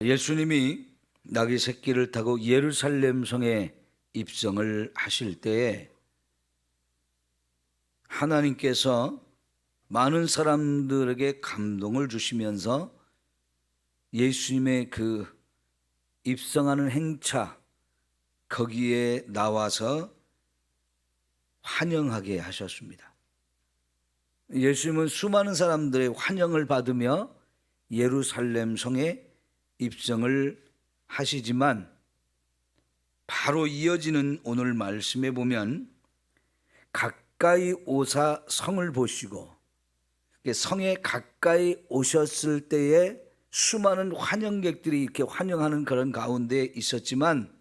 예수님이 나귀 새끼를 타고 예루살렘 성에 입성을 하실 때에 하나님께서 많은 사람들에게 감동을 주시면서 예수님의 그 입성하는 행차 거기에 나와서 환영하게 하셨습니다. 예수님은 수많은 사람들의 환영을 받으며 예루살렘 성에 입성을 하시지만 바로 이어지는 오늘 말씀에 보면 가까이 오사 성을 보시고 성에 가까이 오셨을 때에 수많은 환영객들이 이렇게 환영하는 그런 가운데 있었지만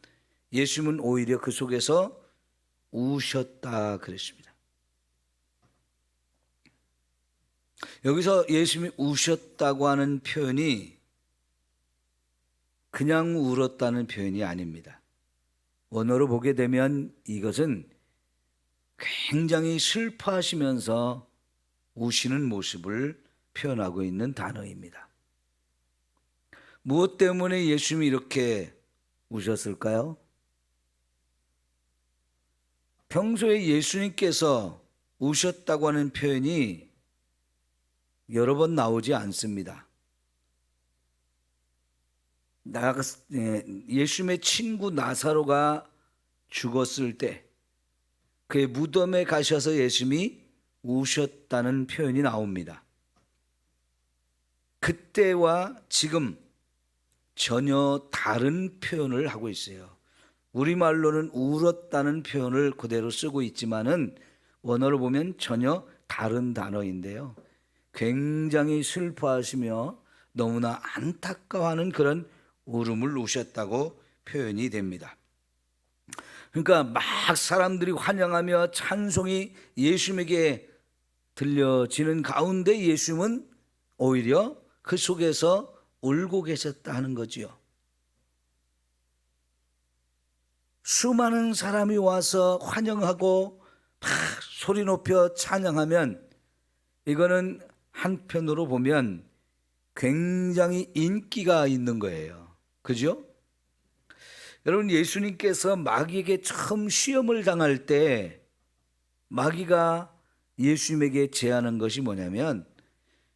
예수님은 오히려 그 속에서 우셨다 그랬습니다. 여기서 예수님이 우셨다고 하는 표현이 그냥 울었다는 표현이 아닙니다. 원어로 보게 되면 이것은 굉장히 슬퍼하시면서 우시는 모습을 표현하고 있는 단어입니다. 무엇 때문에 예수님이 이렇게 우셨을까요? 평소에 예수님께서 우셨다고 하는 표현이 여러 번 나오지 않습니다. 예수님의 친구 나사로가 죽었을 때 그의 무덤에 가셔서 예수님이 우셨다는 표현이 나옵니다. 그때와 지금 전혀 다른 표현을 하고 있어요. 우리말로는 울었다는 표현을 그대로 쓰고 있지만은 원어로 보면 전혀 다른 단어인데요. 굉장히 슬퍼하시며 너무나 안타까워하는 그런 울음을 우셨다고 표현이 됩니다. 그러니까 막 사람들이 환영하며 찬송이 예수님에게 들려지는 가운데 예수님은 오히려 그 속에서 울고 계셨다 하는 거지요. 수많은 사람이 와서 환영하고 막 소리 높여 찬양하면 이거는 한편으로 보면 굉장히 인기가 있는 거예요. 그죠? 여러분, 예수님께서 마귀에게 처음 시험을 당할 때 마귀가 예수님에게 제안한 것이 뭐냐면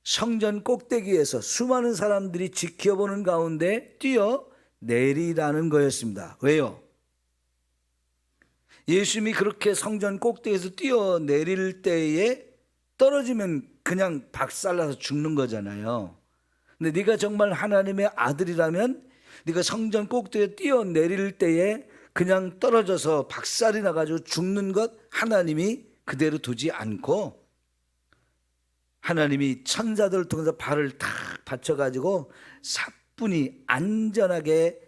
성전 꼭대기에서 수많은 사람들이 지켜보는 가운데 뛰어내리라는 거였습니다. 왜요? 예수님이 그렇게 성전 꼭대기에서 뛰어내릴 때에 떨어지면 그냥 박살나서 죽는 거잖아요. 근데 네가 정말 하나님의 아들이라면 네가 성전 꼭대기에 뛰어내릴 때에 그냥 떨어져서 박살이 나가지고 죽는 것 하나님이 그대로 두지 않고 하나님이 천사들을 통해서 발을 탁 받쳐가지고 사뿐히 안전하게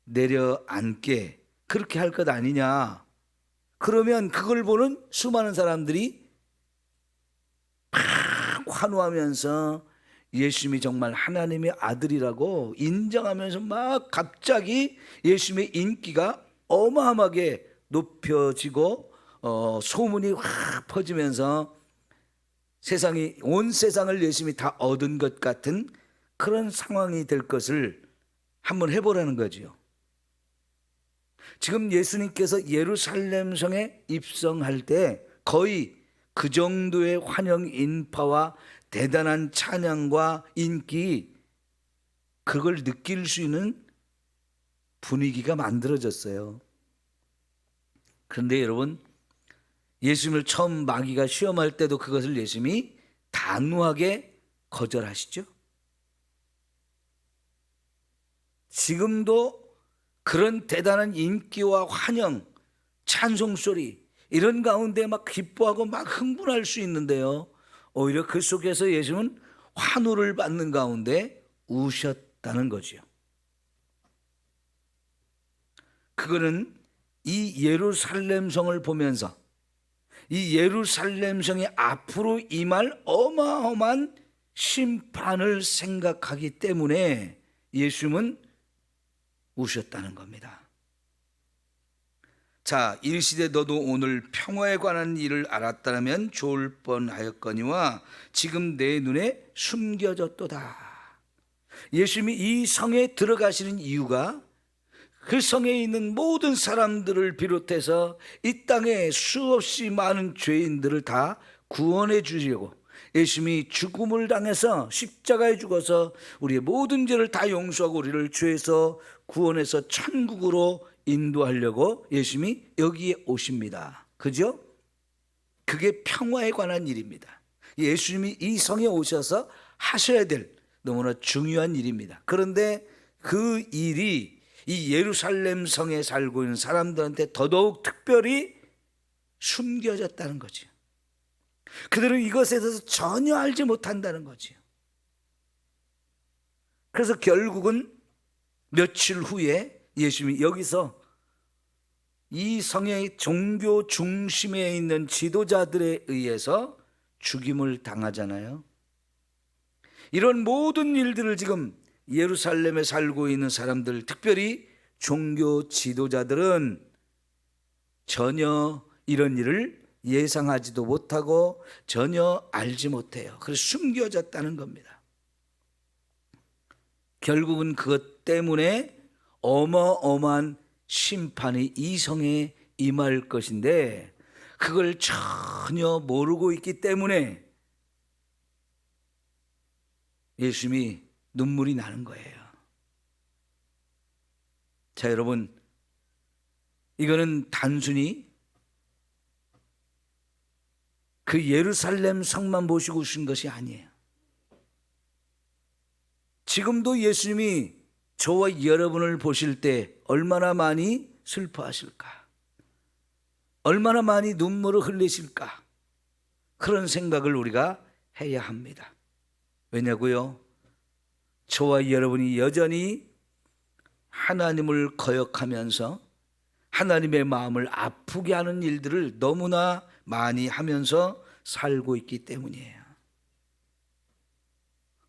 내려앉게 그렇게 할 것 아니냐. 그러면 그걸 보는 수많은 사람들이 막 환호하면서 예수님이 정말 하나님의 아들이라고 인정하면서 막 갑자기 예수님의 인기가 어마어마하게 높여지고 소문이 확 퍼지면서 온 세상을 예수님이 다 얻은 것 같은 그런 상황이 될 것을 한번 해보라는 거지요. 지금 예수님께서 예루살렘 성에 입성할 때 거의 그 정도의 환영 인파와 대단한 찬양과 인기 그걸 느낄 수 있는 분위기가 만들어졌어요. 그런데 여러분, 예수님을 처음 마귀가 시험할 때도 그것을 예수님이 단호하게 거절하시죠. 지금도 그런 대단한 인기와 환영, 찬송 소리 이런 가운데 막 기뻐하고 막 흥분할 수 있는데요, 오히려 그 속에서 예수님은 환호를 받는 가운데 우셨다는 거지요. 그거는 이 예루살렘 성을 보면서 이 예루살렘 성이 앞으로 임할 어마어마한 심판을 생각하기 때문에 예수님은 우셨다는 겁니다. 자, 이르시되 너도 오늘 평화에 관한 일을 알았다면 좋을 뻔하였거니와 지금 내 눈에 숨겨졌도다. 예수님이 이 성에 들어가시는 이유가 그 성에 있는 모든 사람들을 비롯해서 이 땅에 수없이 많은 죄인들을 다 구원해 주려고, 예수님이 죽음을 당해서 십자가에 죽어서 우리의 모든 죄를 다 용서하고 우리를 죄에서 구원해서 천국으로 인도하려고 예수님이 여기에 오십니다. 그죠? 그게 평화에 관한 일입니다. 예수님이 이 성에 오셔서 하셔야 될 너무나 중요한 일입니다. 그런데 그 일이 이 예루살렘 성에 살고 있는 사람들한테 더더욱 특별히 숨겨졌다는 거죠. 그들은 이것에 대해서 전혀 알지 못한다는 거죠. 그래서 결국은 며칠 후에 예수님이 여기서 이 성의 종교 중심에 있는 지도자들에 의해서 죽임을 당하잖아요. 이런 모든 일들을 지금 예루살렘에 살고 있는 사람들, 특별히 종교 지도자들은 전혀 이런 일을 예상하지도 못하고 전혀 알지 못해요. 그래서 숨겨졌다는 겁니다. 결국은 그것 때문에 어마어마한 심판이 이 성에 임할 것인데 그걸 전혀 모르고 있기 때문에 예수님이 눈물이 나는 거예요. 자, 여러분, 이거는 단순히 그 예루살렘 성만 보시고 오신 것이 아니에요. 지금도 예수님이 저와 여러분을 보실 때 얼마나 많이 슬퍼하실까? 얼마나 많이 눈물을 흘리실까? 그런 생각을 우리가 해야 합니다. 왜냐고요? 저와 여러분이 여전히 하나님을 거역하면서 하나님의 마음을 아프게 하는 일들을 너무나 많이 하면서 살고 있기 때문이에요.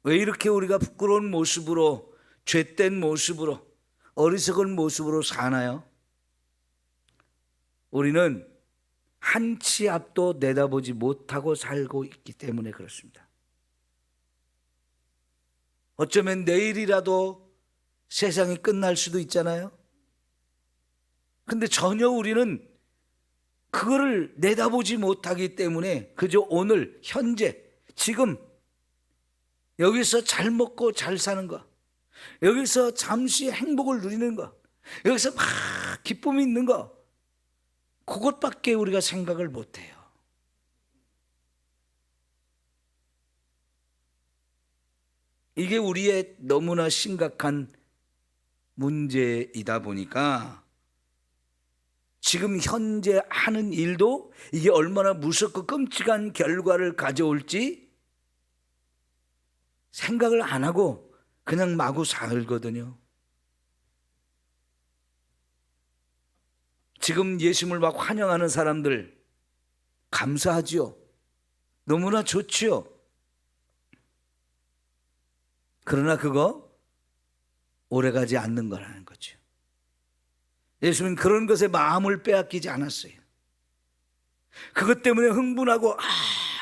왜 이렇게 우리가 부끄러운 모습으로, 죄된 모습으로, 어리석은 모습으로 사나요? 우리는 한 치 앞도 내다보지 못하고 살고 있기 때문에 그렇습니다. 어쩌면 내일이라도 세상이 끝날 수도 있잖아요. 근데 전혀 우리는 그거를 내다보지 못하기 때문에 그저 오늘, 현재, 지금 여기서 잘 먹고 잘 사는 거, 여기서 잠시 행복을 누리는 거, 여기서 막 기쁨이 있는 거, 그것밖에 우리가 생각을 못해요. 이게 우리의 너무나 심각한 문제이다 보니까 지금 현재 하는 일도 이게 얼마나 무섭고 끔찍한 결과를 가져올지 생각을 안 하고 그냥 마구 살거든요. 지금 예수님을 막 환영하는 사람들 감사하지요. 너무나 좋지요. 그러나 그거 오래가지 않는 거라는 거죠. 예수님은 그런 것에 마음을 빼앗기지 않았어요. 그것 때문에 흥분하고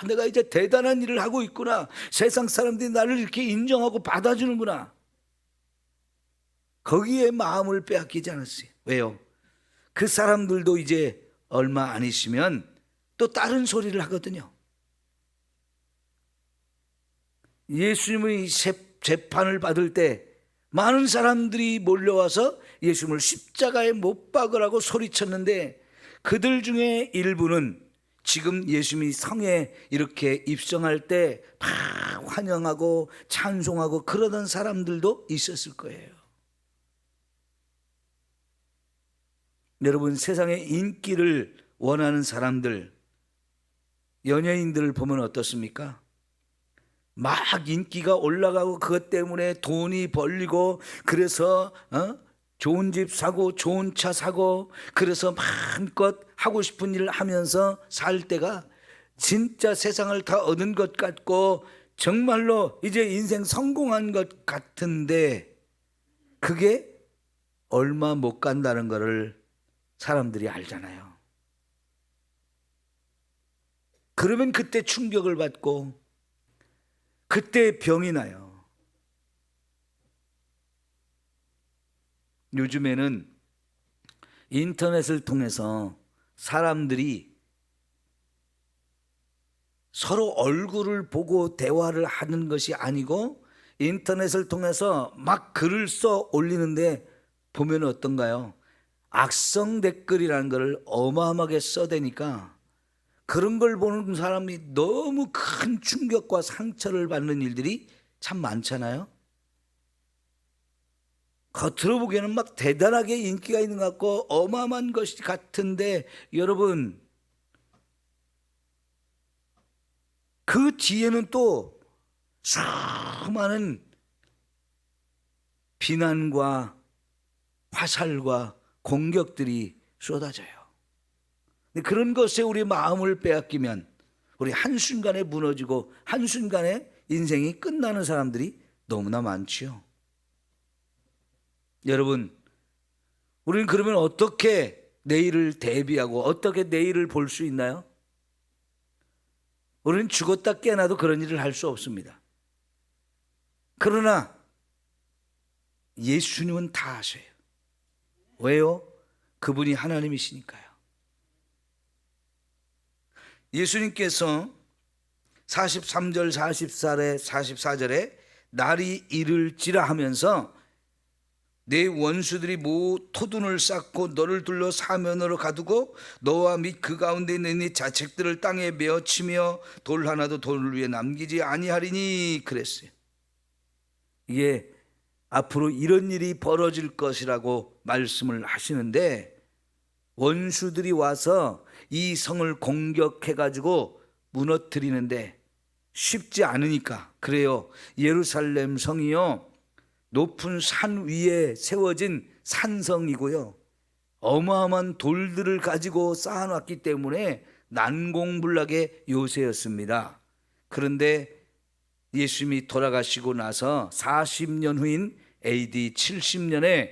내가 이제 대단한 일을 하고 있구나, 세상 사람들이 나를 이렇게 인정하고 받아주는구나, 거기에 마음을 빼앗기지 않았어요. 왜요? 그 사람들도 이제 얼마 안 있으면 또 다른 소리를 하거든요. 예수님의 재판을 받을 때 많은 사람들이 몰려와서 예수님을 십자가에 못 박으라고 소리쳤는데 그들 중에 일부는 지금 예수님이 성에 이렇게 입성할 때 막 환영하고 찬송하고 그러던 사람들도 있었을 거예요. 여러분, 세상에 인기를 원하는 사람들, 연예인들을 보면 어떻습니까? 막 인기가 올라가고 그것 때문에 돈이 벌리고 그래서 좋은 집 사고 좋은 차 사고 그래서 마음껏 하고 싶은 일을 하면서 살 때가 진짜 세상을 다 얻은 것 같고 정말로 이제 인생 성공한 것 같은데 그게 얼마 못 간다는 것을 사람들이 알잖아요. 그러면 그때 충격을 받고 그때 병이 나요. 요즘에는 인터넷을 통해서 사람들이 서로 얼굴을 보고 대화를 하는 것이 아니고 인터넷을 통해서 막 글을 써 올리는데 보면 어떤가요? 악성 댓글이라는 걸 어마어마하게 써대니까 그런 걸 보는 사람이 너무 큰 충격과 상처를 받는 일들이 참 많잖아요. 겉으로 보기에는 막 대단하게 인기가 있는 것 같고 어마어마한 것이 같은데 여러분, 그 뒤에는 또 수많은 비난과 화살과 공격들이 쏟아져요. 그런 것에 우리 마음을 빼앗기면 우리 한순간에 무너지고 한순간에 인생이 끝나는 사람들이 너무나 많지요. 여러분, 우리는 그러면 어떻게 내일을 대비하고 어떻게 내일을 볼 수 있나요? 우리는 죽었다 깨어나도 그런 일을 할 수 없습니다. 그러나 예수님은 다 아셔요. 왜요? 그분이 하나님이시니까요. 예수님께서 43절 44절에 날이 이를지라 하면서 내 원수들이 토둔을 쌓고 너를 둘러 사면으로 가두고 너와 및 그 가운데 있는 네 자책들을 땅에 메어치며 돌 하나도 돌 위에 남기지 아니하리니 그랬어요. 이게 앞으로 이런 일이 벌어질 것이라고 말씀을 하시는데 원수들이 와서 이 성을 공격해 가지고 무너뜨리는데 쉽지 않으니까 그래요. 예루살렘 성이요 높은 산 위에 세워진 산성이고요 어마어마한 돌들을 가지고 쌓아놨기 때문에 난공불락의 요새였습니다. 그런데 예수님이 돌아가시고 나서 40년 후인 AD 70년에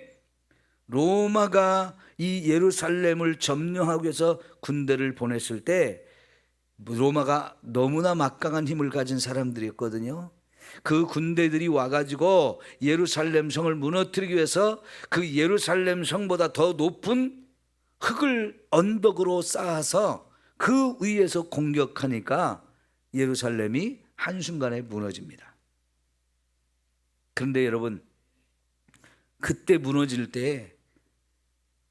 로마가 이 예루살렘을 점령하기 위해서 군대를 보냈을 때 로마가 너무나 막강한 힘을 가진 사람들이었거든요. 그 군대들이 와가지고 예루살렘 성을 무너뜨리기 위해서 그 예루살렘 성보다 더 높은 흙을 언덕으로 쌓아서 그 위에서 공격하니까 예루살렘이 한순간에 무너집니다. 그런데 여러분, 그때 무너질 때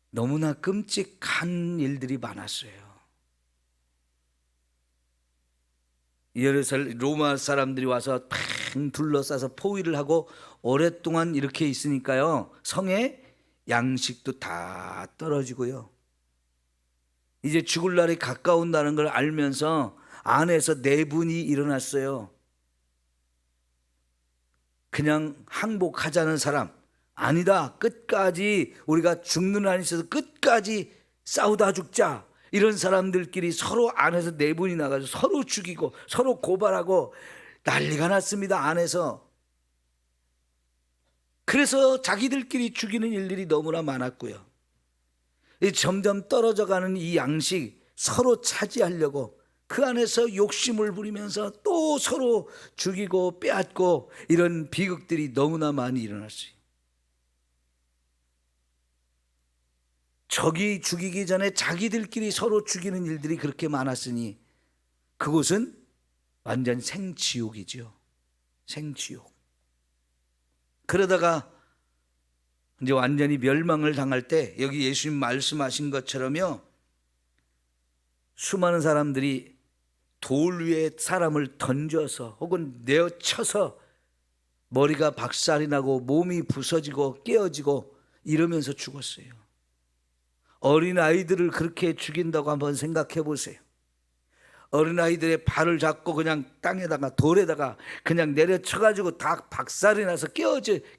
너무나 끔찍한 일들이 많았어요. 로마 사람들이 와서 팡 둘러싸서 포위를 하고 오랫동안 이렇게 있으니까요 성에 양식도 다 떨어지고요 이제 죽을 날이 가까운다는 걸 알면서 안에서 내분이 일어났어요. 그냥 항복하자는 사람, 아니다, 끝까지 우리가 죽는 한이 있어서 끝까지 싸우다 죽자, 이런 사람들끼리 서로 안에서 내분이 나가서 서로 죽이고 서로 고발하고 난리가 났습니다. 안에서. 그래서 자기들끼리 죽이는 일들이 너무나 많았고요. 점점 떨어져가는 이 양식 서로 차지하려고 그 안에서 욕심을 부리면서 또 서로 죽이고 빼앗고 이런 비극들이 너무나 많이 일어났어요. 적이 죽이기 전에 자기들끼리 서로 죽이는 일들이 그렇게 많았으니 그곳은 완전 생지옥이죠. 생지옥. 그러다가 이제 완전히 멸망을 당할 때 여기 예수님 말씀하신 것처럼요 수많은 사람들이 돌 위에 사람을 던져서 혹은 내어쳐서 머리가 박살이 나고 몸이 부서지고 깨어지고 이러면서 죽었어요. 어린아이들을 그렇게 죽인다고 한번 생각해 보세요. 어린아이들의 발을 잡고 그냥 땅에다가 돌에다가 그냥 내려쳐가지고 다 박살이 나서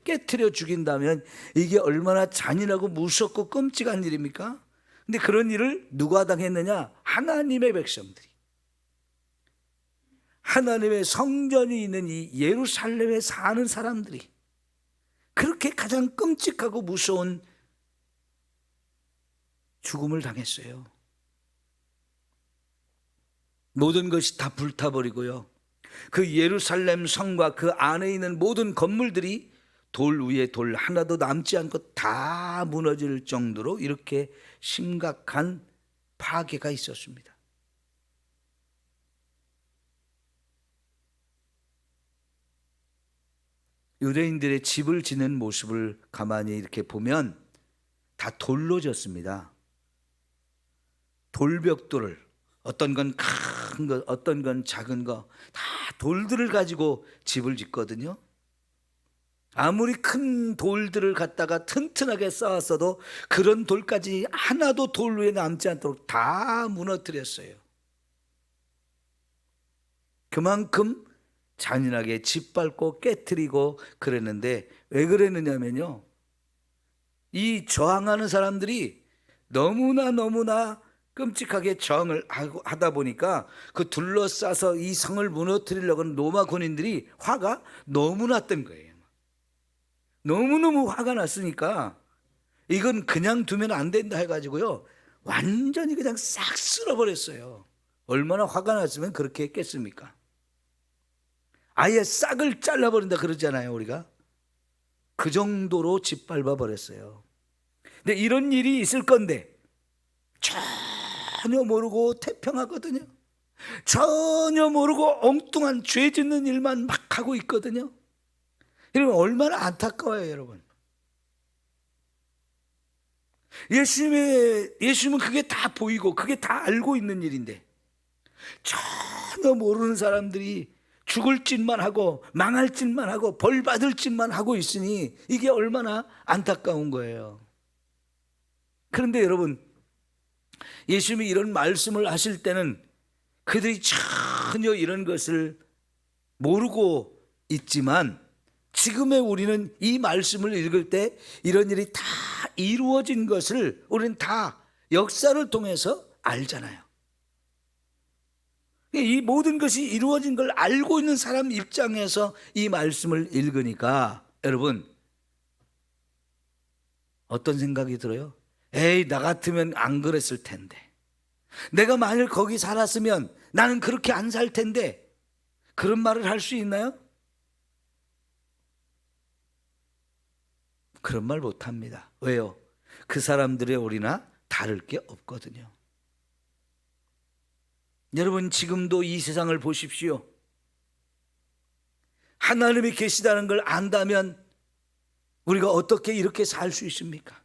깨트려 죽인다면 이게 얼마나 잔인하고 무섭고 끔찍한 일입니까? 근데 그런 일을 누가 당했느냐? 하나님의 백성들이. 하나님의 성전이 있는 이 예루살렘에 사는 사람들이 그렇게 가장 끔찍하고 무서운 죽음을 당했어요. 모든 것이 다 불타버리고요 그 예루살렘 성과 그 안에 있는 모든 건물들이 돌 위에 돌 하나도 남지 않고 다 무너질 정도로 이렇게 심각한 파괴가 있었습니다. 유대인들의 집을 짓는 모습을 가만히 이렇게 보면 다 돌로 졌습니다. 돌벽돌을, 어떤 건 큰 거, 어떤 건 작은 거, 다 돌들을 가지고 집을 짓거든요. 아무리 큰 돌들을 갖다가 튼튼하게 쌓았어도 그런 돌까지 하나도 돌 위에 남지 않도록 다 무너뜨렸어요. 그만큼 잔인하게 짓밟고 깨트리고 그랬는데, 왜 그랬느냐면요, 이 저항하는 사람들이 너무나 끔찍하게 저항을 하다 보니까 그 둘러싸서 이 성을 무너뜨리려고 하는 로마 군인들이 화가 너무 났던 거예요. 너무너무 화가 났으니까 이건 그냥 두면 안 된다 해가지고요, 완전히 그냥 싹 쓸어버렸어요. 얼마나 화가 났으면 그렇게 했겠습니까? 아예 싹을 잘라버린다 그러잖아요, 우리가. 그 정도로 짓밟아 버렸어요. 근데 이런 일이 있을 건데 전혀 모르고 태평하거든요. 전혀 모르고 엉뚱한 죄 짓는 일만 막 하고 있거든요. 여러분, 얼마나 안타까워요, 여러분. 예수님은 그게 다 보이고 그게 다 알고 있는 일인데 전혀 모르는 사람들이 죽을 짓만 하고 망할 짓만 하고 벌 받을 짓만 하고 있으니 이게 얼마나 안타까운 거예요. 그런데 여러분, 예수님이 이런 말씀을 하실 때는 그들이 전혀 이런 것을 모르고 있지만, 지금의 우리는 이 말씀을 읽을 때 이런 일이 다 이루어진 것을 우리는 다 역사를 통해서 알잖아요. 이 모든 것이 이루어진 걸 알고 있는 사람 입장에서 이 말씀을 읽으니까 여러분, 어떤 생각이 들어요? 에이, 나 같으면 안 그랬을 텐데, 내가 만일 거기 살았으면 나는 그렇게 안 살 텐데, 그런 말을 할 수 있나요? 그런 말 못합니다. 왜요? 그 사람들의 우리나 다를 게 없거든요. 여러분, 지금도 이 세상을 보십시오. 하나님이 계시다는 걸 안다면 우리가 어떻게 이렇게 살 수 있습니까?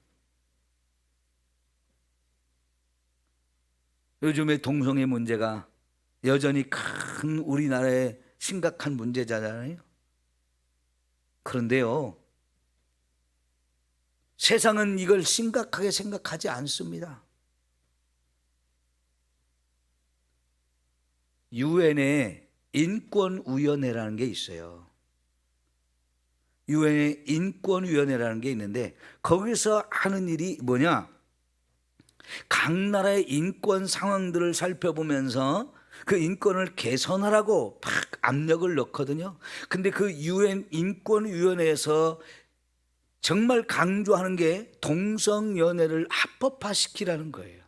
요즘의 동성애 문제가 여전히 큰 우리나라의 심각한 문제잖아요. 그런데요, 세상은 이걸 심각하게 생각하지 않습니다. 유엔의 인권위원회라는 게 있어요. 유엔의 인권위원회라는 게 있는데, 거기서 하는 일이 뭐냐? 각 나라의 인권 상황들을 살펴보면서 그 인권을 개선하라고 막 압력을 넣거든요. 근데 그 유엔 인권위원회에서 정말 강조하는 게 동성연애를 합법화시키라는 거예요.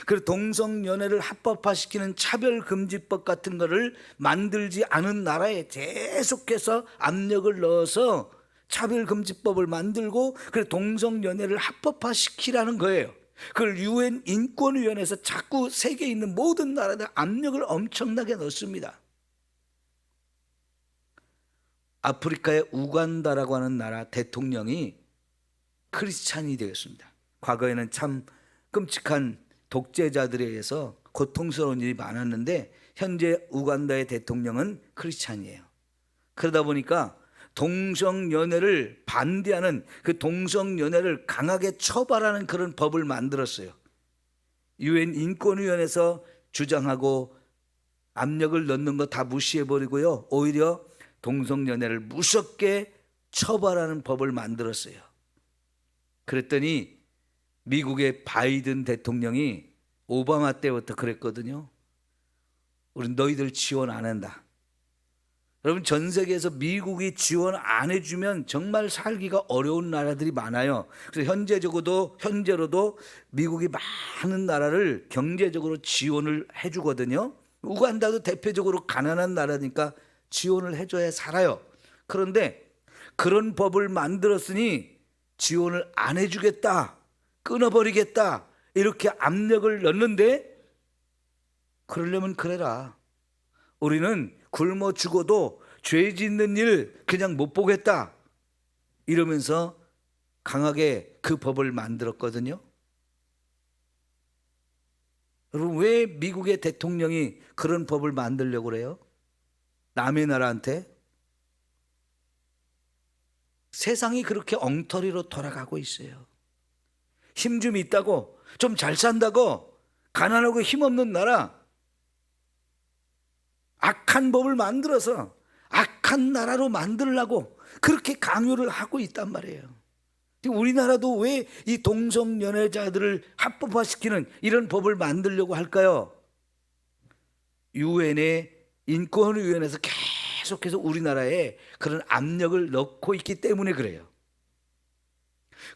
그리고 동성연애를 합법화시키는 차별금지법 같은 거를 만들지 않은 나라에 계속해서 압력을 넣어서 차별금지법을 만들고, 그리고 동성연애를 합법화시키라는 거예요. 그걸 유엔 인권위원회에서 자꾸 세계에 있는 모든 나라들 압력을 엄청나게 넣습니다. 아프리카의 우간다라고 하는 나라 대통령이 크리스찬이 되었습니다. 과거에는 참 끔찍한 독재자들에 의해서 고통스러운 일이 많았는데, 현재 우간다의 대통령은 크리스찬이에요. 그러다 보니까 동성연애를 반대하는, 그 동성연애를 강하게 처벌하는 그런 법을 만들었어요. 유엔 인권위원회에서 주장하고 압력을 넣는 거 다 무시해버리고요, 오히려 동성연애를 무섭게 처벌하는 법을 만들었어요. 그랬더니 미국의 바이든 대통령이 오바마 때부터 그랬거든요. 우리 너희들 지원 안 한다. 여러분, 전 세계에서 미국이 지원 안 해주면 정말 살기가 어려운 나라들이 많아요. 그래서 현재로도 미국이 많은 나라를 경제적으로 지원을 해주거든요. 우간다도 대표적으로 가난한 나라니까 지원을 해줘야 살아요. 그런데 그런 법을 만들었으니 지원을 안 해주겠다, 끊어버리겠다, 이렇게 압력을 넣는데, 그러려면 그래라. 우리는 굶어 죽어도 죄 짓는 일 그냥 못 보겠다, 이러면서 강하게 그 법을 만들었거든요. 여러분, 왜 미국의 대통령이 그런 법을 만들려고 그래요? 남의 나라한테? 세상이 그렇게 엉터리로 돌아가고 있어요. 힘 좀 있다고, 좀 잘 산다고, 가난하고 힘없는 나라, 악한 법을 만들어서 악한 나라로 만들려고 그렇게 강요를 하고 있단 말이에요. 우리나라도 왜 이 동성연애자들을 합법화시키는 이런 법을 만들려고 할까요? 유엔의 인권위원회에서 계속해서 우리나라에 그런 압력을 넣고 있기 때문에 그래요.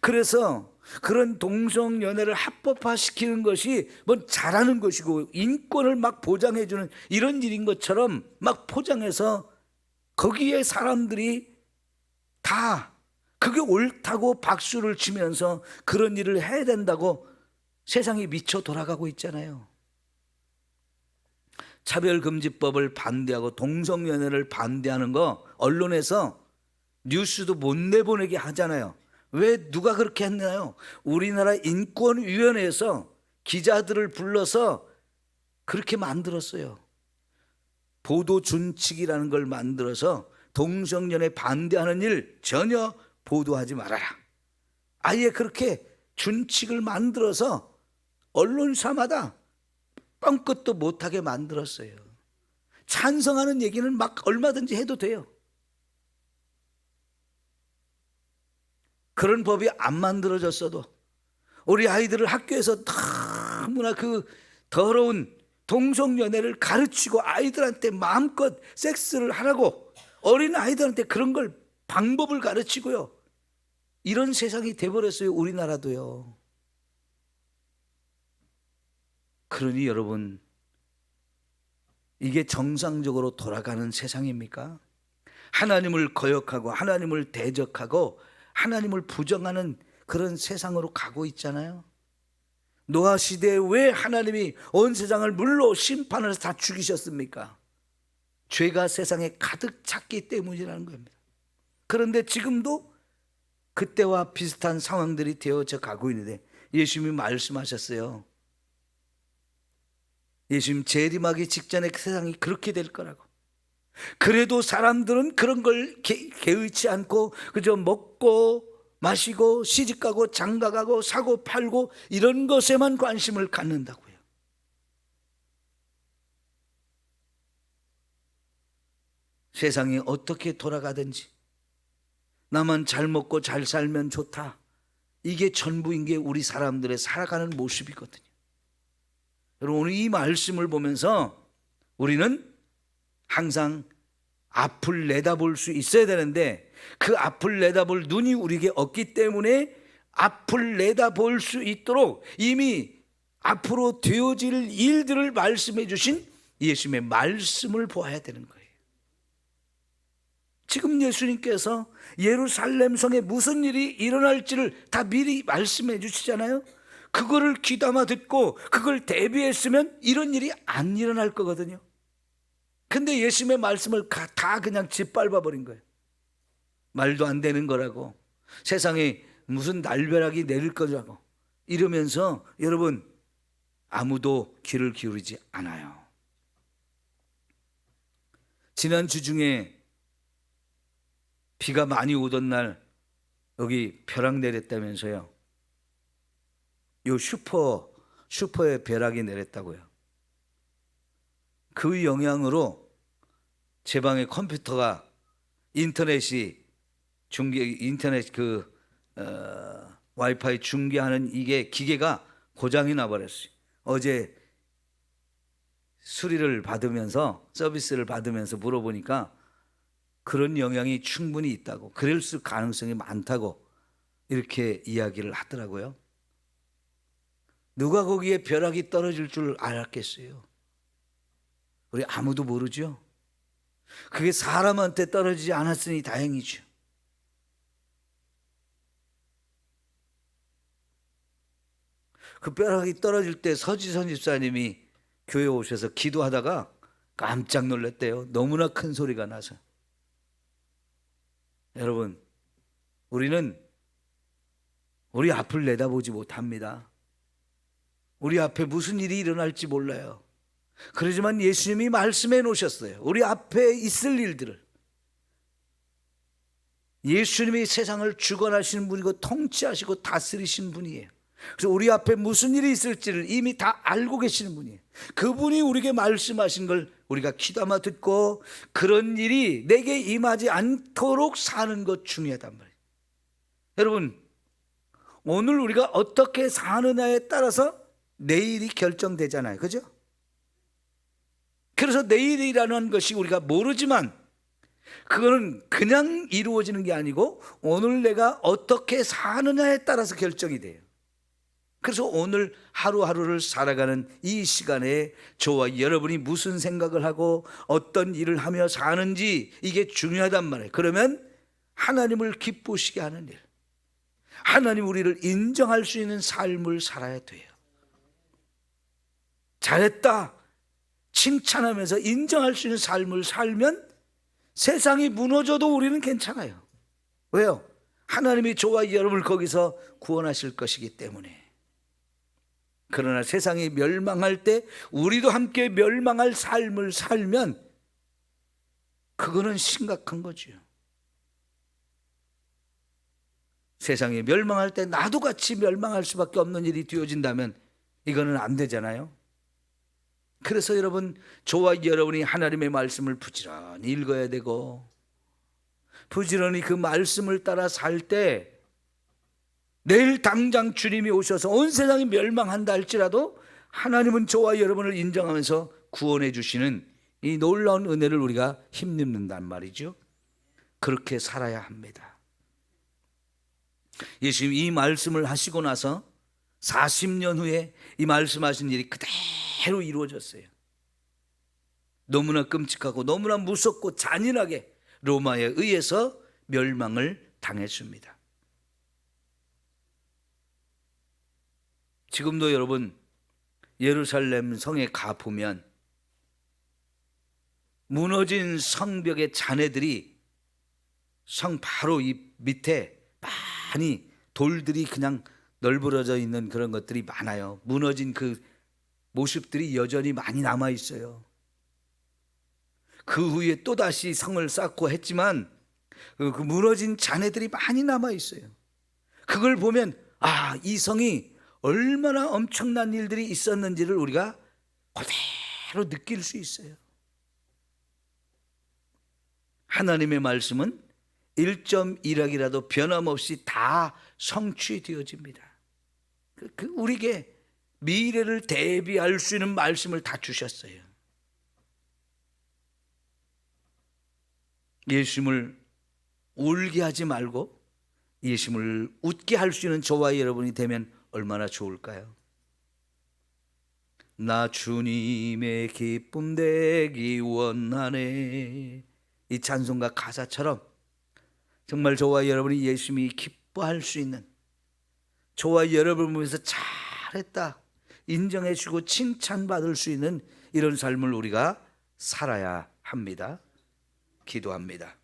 그래서 그런 동성연애를 합법화시키는 것이 뭐 잘하는 것이고 인권을 막 보장해주는 이런 일인 것처럼 막 포장해서 거기에 사람들이 다 그게 옳다고 박수를 치면서 그런 일을 해야 된다고 세상이 미쳐 돌아가고 있잖아요. 차별금지법을 반대하고 동성연애를 반대하는 거 언론에서 뉴스도 못 내보내게 하잖아요. 왜 누가 그렇게 했나요? 우리나라 인권위원회에서 기자들을 불러서 그렇게 만들었어요. 보도준칙이라는 걸 만들어서 동성연애 반대하는 일 전혀 보도하지 말아라. 아예 그렇게 준칙을 만들어서 언론사마다 뻥끗도 못하게 만들었어요. 찬성하는 얘기는 막 얼마든지 해도 돼요. 그런 법이 안 만들어졌어도 우리 아이들을 학교에서 너무나 그 더러운 동성연애를 가르치고 아이들한테 마음껏 섹스를 하라고 어린 아이들한테 그런 걸 방법을 가르치고요. 이런 세상이 돼버렸어요. 우리나라도요. 그러니 여러분, 이게 정상적으로 돌아가는 세상입니까? 하나님을 거역하고 하나님을 대적하고 하나님을 부정하는 그런 세상으로 가고 있잖아요. 노아 시대에 왜 하나님이 온 세상을 물로 심판을 해서 다 죽이셨습니까? 죄가 세상에 가득 찼기 때문이라는 겁니다. 그런데 지금도 그때와 비슷한 상황들이 되어져 가고 있는데 예수님이 말씀하셨어요. 예수님 재림하기 직전에 그 세상이 그렇게 될 거라고. 그래도 사람들은 그런 걸 개의치 않고 그저 먹고 마시고 시집가고 장가가고 사고 팔고 이런 것에만 관심을 갖는다고요. 세상이 어떻게 돌아가든지 나만 잘 먹고 잘 살면 좋다, 이게 전부인 게 우리 사람들의 살아가는 모습이거든요. 여러분, 오늘 이 말씀을 보면서 우리는 항상 앞을 내다볼 수 있어야 되는데 그 앞을 내다볼 눈이 우리에게 없기 때문에 앞을 내다볼 수 있도록 이미 앞으로 되어질 일들을 말씀해 주신 예수님의 말씀을 보아야 되는 거예요. 지금 예수님께서 예루살렘 성에 무슨 일이 일어날지를 다 미리 말씀해 주시잖아요. 그거를 귀담아 듣고 그걸 대비했으면 이런 일이 안 일어날 거거든요. 근데 예수님의 말씀을 다 그냥 짓밟아 버린 거예요. 말도 안 되는 거라고, 세상에 무슨 날벼락이 내릴 거라고 이러면서 여러분 아무도 귀를 기울이지 않아요. 지난주 중에 비가 많이 오던 날 여기 벼락 내렸다면서요. 요 슈퍼에 벼락이 내렸다고요. 그 영향으로 제 방에 컴퓨터가 인터넷 와이파이 중계하는 이게 기계가 고장이 나버렸어요. 어제 수리를 받으면서 서비스를 받으면서 물어보니까 그런 영향이 충분히 있다고, 그럴 수 가능성이 많다고 이렇게 이야기를 하더라고요. 누가 거기에 벼락이 떨어질 줄 알았겠어요? 우리 아무도 모르죠. 그게 사람한테 떨어지지 않았으니 다행이죠. 그 벼락이 떨어질 때 서지선 집사님이 교회 오셔서 기도하다가 깜짝 놀랐대요. 너무나 큰 소리가 나서. 여러분, 우리는 우리 앞을 내다보지 못합니다. 우리 앞에 무슨 일이 일어날지 몰라요. 그러지만 예수님이 말씀해 놓으셨어요. 우리 앞에 있을 일들을. 예수님이 세상을 주관하시는 분이고 통치하시고 다스리시는 분이에요. 그래서 우리 앞에 무슨 일이 있을지를 이미 다 알고 계시는 분이에요. 그분이 우리에게 말씀하신 걸 우리가 귀담아 듣고 그런 일이 내게 임하지 않도록 사는 것 중요하단 말이에요. 여러분, 오늘 우리가 어떻게 사느냐에 따라서 내일이 결정되잖아요. 그죠? 그래서 내일이라는 것이 우리가 모르지만 그거는 그냥 이루어지는 게 아니고 오늘 내가 어떻게 사느냐에 따라서 결정이 돼요. 그래서 오늘 하루하루를 살아가는 이 시간에 저와 여러분이 무슨 생각을 하고 어떤 일을 하며 사는지 이게 중요하단 말이에요. 그러면 하나님을 기쁘시게 하는 일, 하나님 우리를 인정할 수 있는 삶을 살아야 돼요. 잘했다 칭찬하면서 인정할 수 있는 삶을 살면 세상이 무너져도 우리는 괜찮아요. 왜요? 하나님이 저와 여러분을 거기서 구원하실 것이기 때문에. 그러나 세상이 멸망할 때 우리도 함께 멸망할 삶을 살면 그거는 심각한 거죠. 세상이 멸망할 때 나도 같이 멸망할 수밖에 없는 일이 되어진다면 이거는 안 되잖아요. 그래서 여러분, 저와 여러분이 하나님의 말씀을 부지런히 읽어야 되고 부지런히 그 말씀을 따라 살 때 내일 당장 주님이 오셔서 온 세상이 멸망한다 할지라도 하나님은 저와 여러분을 인정하면서 구원해 주시는 이 놀라운 은혜를 우리가 힘입는단 말이죠. 그렇게 살아야 합니다. 예수님이 이 말씀을 하시고 나서 40년 후에 이 말씀하신 일이 그대로 이루어졌어요. 너무나 끔찍하고 너무나 무섭고 잔인하게 로마에 의해서 멸망을 당했습니다. 지금도 여러분 예루살렘 성에 가보면 무너진 성벽의 잔해들이 성 바로 이 밑에 많이 돌들이 그냥 널브러져 있는 그런 것들이 많아요. 무너진 그 모습들이 여전히 많이 남아 있어요. 그 후에 또다시 성을 쌓고 했지만 그 무너진 잔해들이 많이 남아 있어요. 그걸 보면 이 성이 얼마나 엄청난 일들이 있었는지를 우리가 그대로 느낄 수 있어요. 하나님의 말씀은 1.1학이라도 변함없이 다 성취되어집니다. 우리에게 미래를 대비할 수 있는 말씀을 다 주셨어요. 예수님을 울게 하지 말고 예수님을 웃게 할 수 있는 저와 여러분이 되면 얼마나 좋을까요? 나 주님의 기쁨 되기 원하네. 이 찬송가 가사처럼 정말 저와 여러분이 예수님이 기뻐할 수 있는, 저와 여러분을 보면서 잘했다 인정해 주고 칭찬받을 수 있는 이런 삶을 우리가 살아야 합니다. 기도합니다.